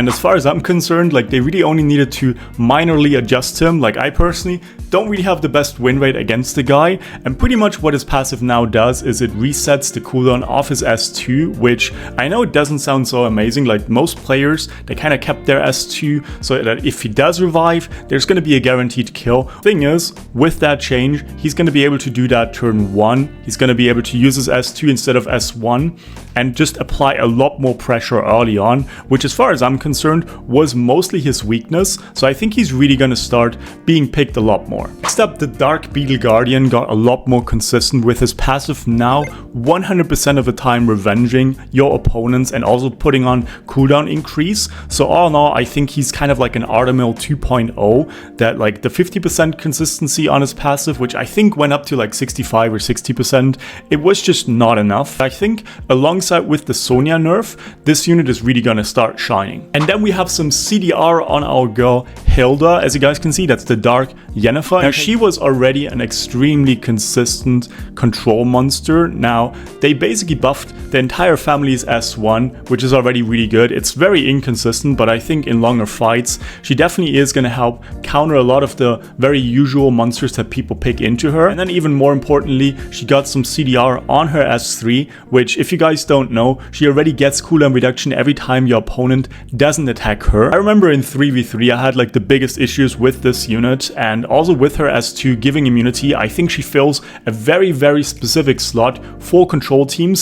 And as far as I'm concerned, like they really only needed to minorly adjust him. Like I personally don't really have the best win rate against the guy, and pretty much what his passive now does is it resets the cooldown of his S2, which I know it doesn't sound so amazing. Like most players, they kind of kept their S2 so that if he does revive, there's going to be a guaranteed kill. Thing is, with that change, he's going to be able to do that turn 1. He's going to be able to use his S2 instead of S1 and just apply a lot more pressure early on, which as far as I'm concerned was mostly his weakness. So I think he's really going to start being picked a lot more. Next up, the Dark Beetle Guardian got a lot more consistent with his passive now 100% of the time revenging your opponents and also putting on cooldown increase. So all in all, I think he's kind of like an Artemil 2.0, that like the 50% consistency on his passive, which I think went up to like 65 or 60%, it was just not enough. I think alongside with the Sonya nerf, this unit is really gonna start shining. And then we have some CDR on our girl Hilda. As you guys can see, that's the Dark Yennefer. Now she was already an extremely consistent control monster. Now they basically buffed the entire family's S1, which is already really good. It's very inconsistent, but I think in longer fights, she definitely is going to help counter a lot of the very usual monsters that people pick into her. And then even more importantly, she got some CDR on her S3, which if you guys don't know, she already gets cooldown reduction every time your opponent doesn't attack her. I remember in 3v3, I had like the biggest issues with this unit, and also with her S2 giving immunity, I think she fills a very, very specific slot for control teams.